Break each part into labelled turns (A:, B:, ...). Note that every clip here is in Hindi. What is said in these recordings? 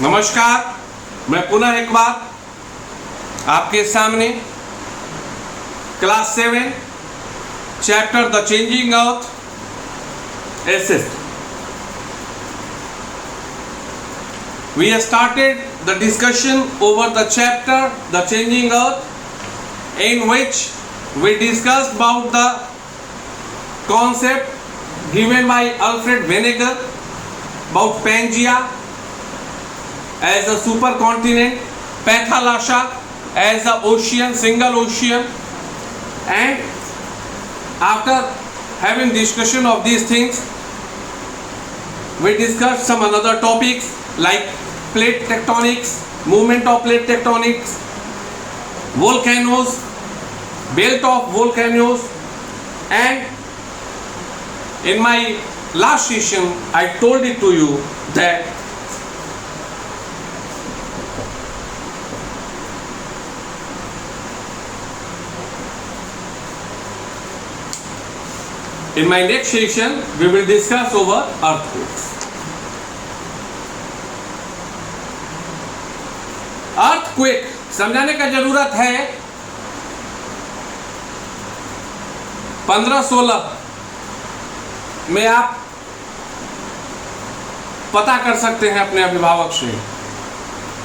A: नमस्कार, मैं पुनः एक बार आपके सामने class 7 chapter the changing earth एसेस्ट. We have started the discussion over the chapter the changing earth, in which we discussed about the concept given by Alfred Wegener about Pangaea as a supercontinent, Pathalasha as a ocean, single ocean, and after having discussion of these things, we discussed some another topics like plate tectonics, movement of plate tectonics, volcanoes, belt of volcanoes, and in my last session I told it to you that in my next session we will discuss over earthquakes. Earthquake समझाने का जरूरत है. 1516 में आप पता कर सकते हैं अपने अभिभावक से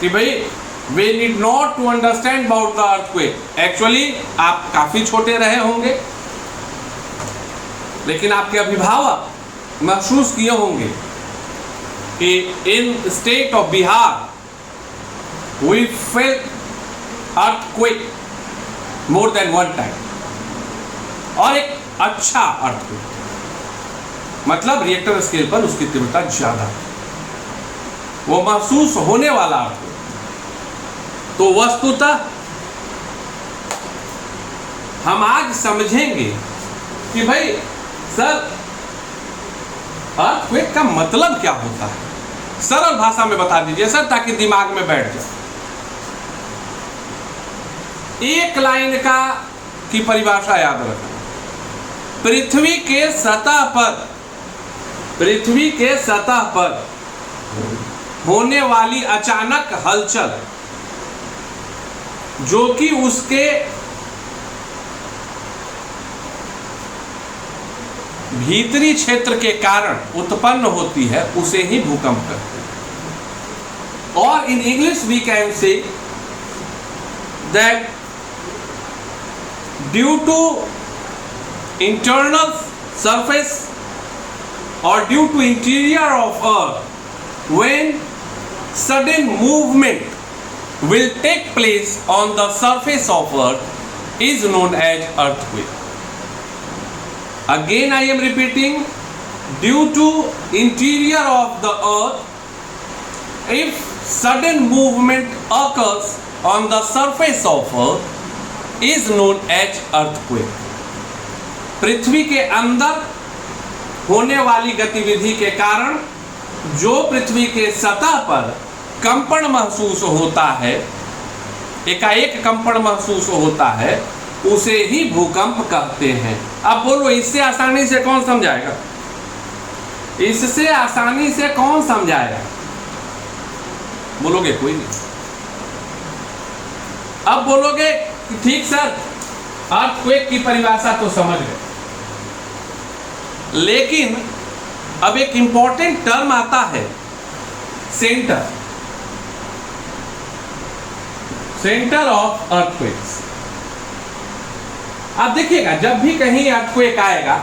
A: कि भाई we need not to understand about the earthquake. Actually आप काफी छोटे रहे होंगे, लेकिन आपके अभिभावक महसूस किए होंगे कि इन state of Bihar we felt earthquake more than one time, और एक अच्छा earthquake, मतलब रिएक्टर स्केल पर उसकी तीव्रता ज्यादा, वो महसूस होने वाला earthquake. तो वस्तुतः हम आज समझेंगे कि भाई सर earthquake का मतलब क्या होता है. सरल भाषा में बता दीजिए सर, ताकि दिमाग में बैठ जाए. एक लाइन की परिभाषा याद रखना. पृथ्वी के सतह पर होने वाली अचानक हलचल जो कि उसके भीतरी क्षेत्र के कारण उत्पन्न होती है, उसे ही भूकंप कहते हैं. और in English we can say that due to internal surface or due to interior of earth, when sudden movement will take place on the surface of earth is known as earthquake. Again I am repeating, due to interior of the earth, if sudden movement occurs on the surface of earth is known as earthquake. पृथ्वी के अंदर होने वाली गतिविधि के कारण जो पृथ्वी के सतह पर कंपन महसूस होता है, एकाएक कंपन महसूस होता है, उसे ही भूकंप कहते हैं. अब बोलो, इससे आसानी से कौन समझाएगा? इससे आसानी से कौन समझाएगा? बोलोगे कोई नहीं. अब बोलोगे ठीक सर, अर्थक्वेक की परिभाषा तो समझ गए, लेकिन अब एक इंपॉर्टेंट टर्म आता है, सेंटर ऑफ अर्थक्वेक्स. आप देखिएगा, जब भी कहीं अर्थक्वेक आएगा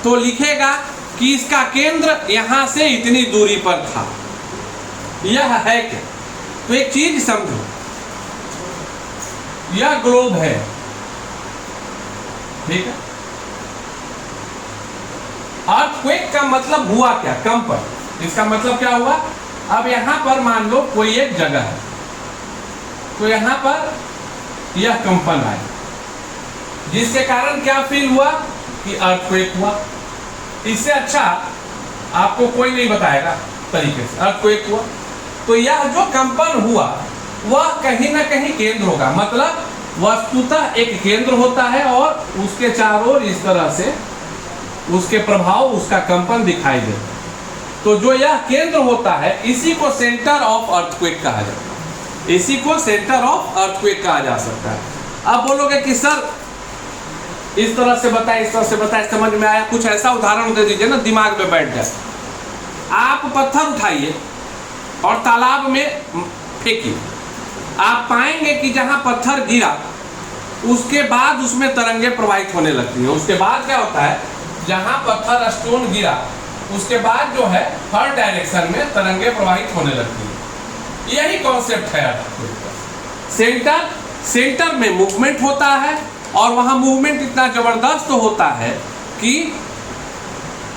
A: तो लिखेगा कि इसका केंद्र यहां से इतनी दूरी पर था. यह है क्या? तो एक चीज समझो, यह ग्लोब है, ठीक है. अर्थक्वेक का मतलब हुआ क्या? कंपन. इसका मतलब क्या हुआ? अब यहां पर मान लो कोई एक जगह है, तो यहां पर यह कंपन आया, जिसके कारण क्या फील हुआ कि अर्थक्वेक हुआ. इससे अच्छा आपको कोई नहीं बताएगा तरीके से अर्थक्वेक हुआ. तो यह जो कंपन हुआ वह कहीं ना कहीं केंद्र होगा, मतलब वस्तुतः एक केंद्र होता है और उसके चारों ओर इस तरह से उसके प्रभाव, उसका कंपन दिखाई देता है. तो जो यह केंद्र होता है इसी को सेंटर ऑफ अर्थक्वेक कहा जाता है, इसी को सेंटर ऑफ अर्थक्वेक कहा जा सकता है। अब बोलोगे कि सर इस तरह से बताएं, इस तरह से बताएं, समझ में आया? कुछ ऐसा उदाहरण दे दीजिए ना दिमाग में बैठ जाए। आप पत्थर उठाइए और तालाब में फेंकिए, आप पाएंगे कि जहां पत्थर गिरा उसके बाद उसमें तरंगे प्रवाहित होने लगती हैं। उसके बाद क्या होता है, जहां पत्थर स्टोन गिरा उसके बाद जो है हर डायरेक्शन में तरंगे प्रवाहित होने लगती हैं। यही कॉन्सेप्ट है सेंटर, सेंटर में मूवमेंट होता है और वहां मूवमेंट इतना जबरदस्त होता है कि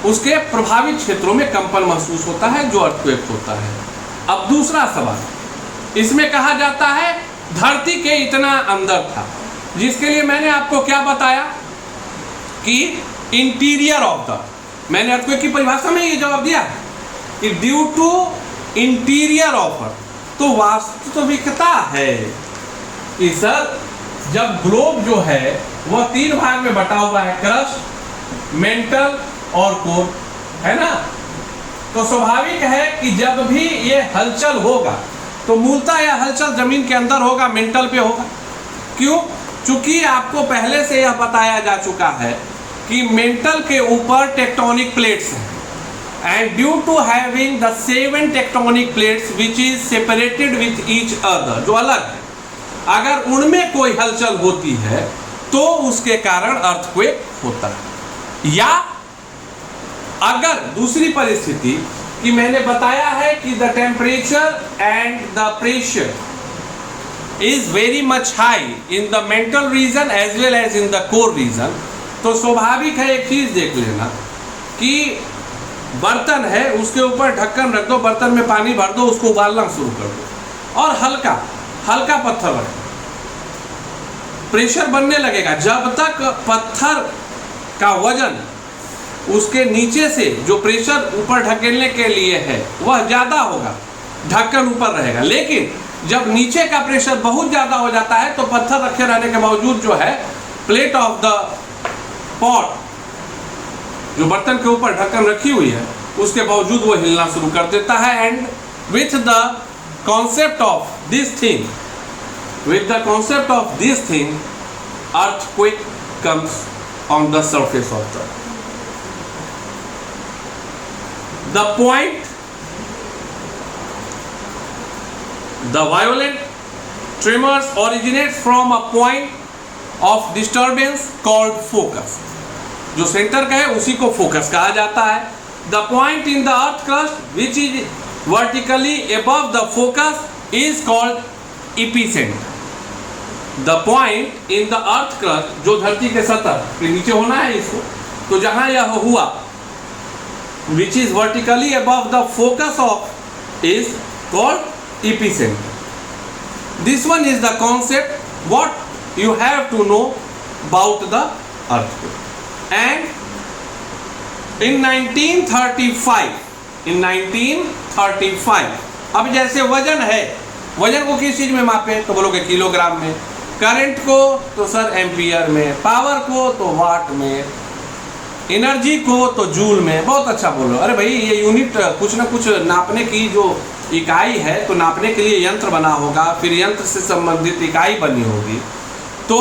A: उसके प्रभावित क्षेत्रों में कंपन महसूस होता है, जो अर्थक्वेक होता है। अब दूसरा सवाल, इसमें कहा जाता है धरती के इतना अंदर था, जिसके लिए मैंने आपको क्या बताया कि इंटीरियर ऑफ द, मैंने अर्थक्वेक की परिभाषा में ये जवाब दिया कि due to interior of earth. तो वास्तविकता है कि सर जब ग्लोब जो है वह 3 भाग में बटा हुआ है, क्रस्ट, मेंटल और कोर, है ना। तो स्वाभाविक है कि जब भी ये हलचल होगा तो मूलतः यह हलचल जमीन के अंदर होगा, मेंटल पे होगा। क्यों? चूंकि आपको पहले से यह बताया जा चुका है कि मेंटल के ऊपर टेक्टोनिक प्लेट्स हैं and due to having the 7 tectonic plates which is separated with each other, जो अलग है, अगर उनमें कोई हलचल होती है तो उसके कारण अर्थक्वेक होता है। या अगर दूसरी परिस्थिति कि मैंने बताया है कि the temperature and the pressure is very much high in the mantle region as well as in the core region, तो स्वाभाविक है एक चीज देख लेना कि बर्तन है उसके ऊपर ढक्कन रख दो, बर्तन में पानी भर दो, उसको उबालना शुरू कर दो और हल्का हल्का पत्थर रखो, प्रेशर बनने लगेगा। जब तक पत्थर का वजन उसके नीचे से जो प्रेशर ऊपर ढकेलने के लिए है वह ज़्यादा होगा, ढक्कन ऊपर रहेगा। लेकिन जब नीचे का प्रेशर बहुत ज़्यादा हो जाता है तो पत्थर रखे रहने के बावजूद जो है प्लेट ऑफ द पॉट, जो बर्तन के ऊपर ढक्कन रखी हुई है, उसके बावजूद वो हिलना शुरू कर देता है। And with the concept of this thing, with the concept of this thing, earthquake comes on the surface of the earth. The point, the violent tremors originate from a point of disturbance called focus. जो सेंटर का है उसी को फोकस कहा जाता है। The point in the earth crust which is vertically above the focus is called epicenter. The point in the earth crust, जो धरती के सतह के नीचे होना है इसको, तो जहां यह हुआ which is vertically above the focus of is called epicenter. This one is the concept what you have to know about the earthquake. And in 1935 अब जैसे वजन है, वजन को किस चीज में मापे तो बोलोगे किलोग्राम में, करंट को तो सर एम्पियर में, पावर को तो वाट में, एनर्जी को तो जूल में। बहुत अच्छा बोलो। अरे भाई ये यूनिट कुछ ना कुछ नापने की जो इकाई है तो नापने के लिए यंत्र बना होगा, फिर यंत्र से संबंधित इकाई बनी होगी। तो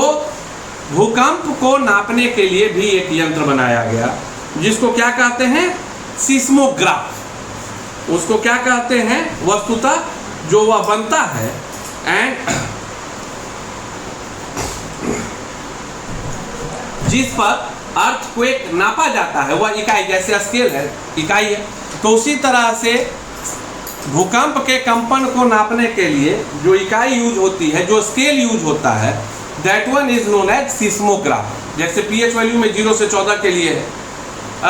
A: भूकंप को नापने के लिए भी एक यंत्र बनाया गया जिसको क्या कहते हैं, सिस्मोग्राफ। उसको क्या कहते हैं, वस्तुतः जो वह बनता है एंड जिस पर अर्थक्वेक नापा जाता है वह इकाई, जैसे स्केल है इकाई है, तो उसी तरह से भूकंप के कंपन को नापने के लिए जो इकाई यूज होती है, जो स्केल यूज होता है, that one is known as seismograph. जैसे पीएच वैल्यू में 0 से 14 के लिए है,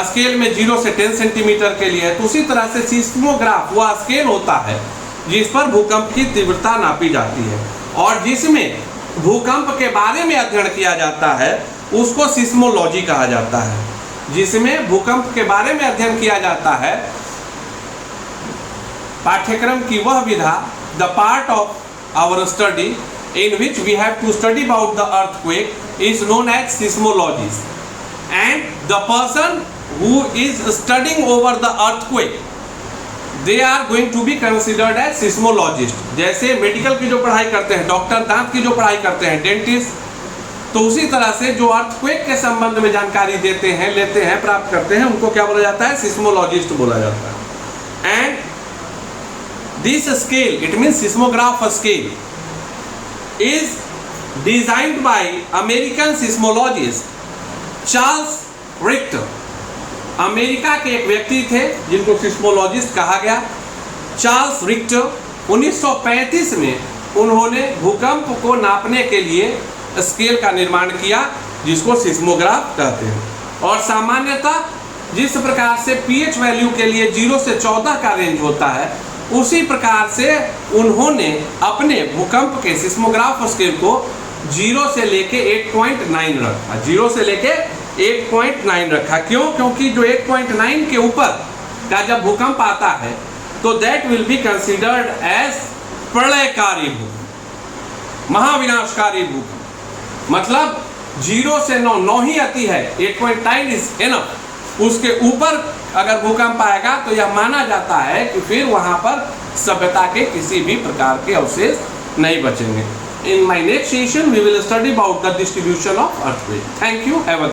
A: स्केल में 0 से 10 सेंटीमीटर के लिए है, तो उसी तरह से सिस्मोग्राफ वह स्केल होता है जिस पर भूकंप की तीव्रता नापी जाती है और जिसमें भूकंप के बारे में अध्ययन किया जाता है उसको सिस्मोलॉजी कहा जाता है। जिसमें भूकंप के बारे में अध्ययन किया जाता है, पाठ्यक्रम की वह विधा, the part of our study in which we have to study about the earthquake is known as seismologist and the person who is studying over the earthquake they are going to be considered as seismologist. जैसे मेडिकल की जो पढ़ाई करते हैं, डॉक्टर दांत की जो पढ़ाई करते हैं, डेंटिस्ट, तो उसी तरह से जो अर्थक्वेक के संबंध में जानकारी देते हैं, लेते हैं, प्राप्त करते हैं, उनको क्या बोला जाता है? सिस्मोलॉजिस्ट बोला जाता है। And this scale, it means seismograph scale, is designed bye American seismologist Charles Richter. America के एक व्यक्ति थे जिनको सिस्मोलॉजिस्ट कहा गया, चार्ल्स रिक्टर। 1935 में उन्होंने भूकंप को नापने के लिए स्केल का निर्माण किया, जिसको सिस्मोग्राफ कहते हैं। और सामान्यतः जिस प्रकार से पीएच वैल्यू के लिए 0 से 14 का रेंज होता है, उसी प्रकार से उन्होंने अपने भूकंप के सिस्मोग्राफ स्केल को 0 से लेके 8.9 रखा। 0 से लेके 8.9 रखा। क्यों? क्योंकि जो 8.9 के ऊपर का जब भूकंप आता है तो that will be considered as प्रलयकारी भूकंप, महाविनाशकारी भूकंप। मतलब 0 से 9 ही आती है, 8.9 इज इनफ। उसके ऊपर अगर भूकंप आएगा तो यह माना जाता है कि फिर वहां पर सभ्यता के किसी भी प्रकार के अवशेष नहीं बचेंगे। In my next session we will study about the distribution of earthquake. Thank you. Have a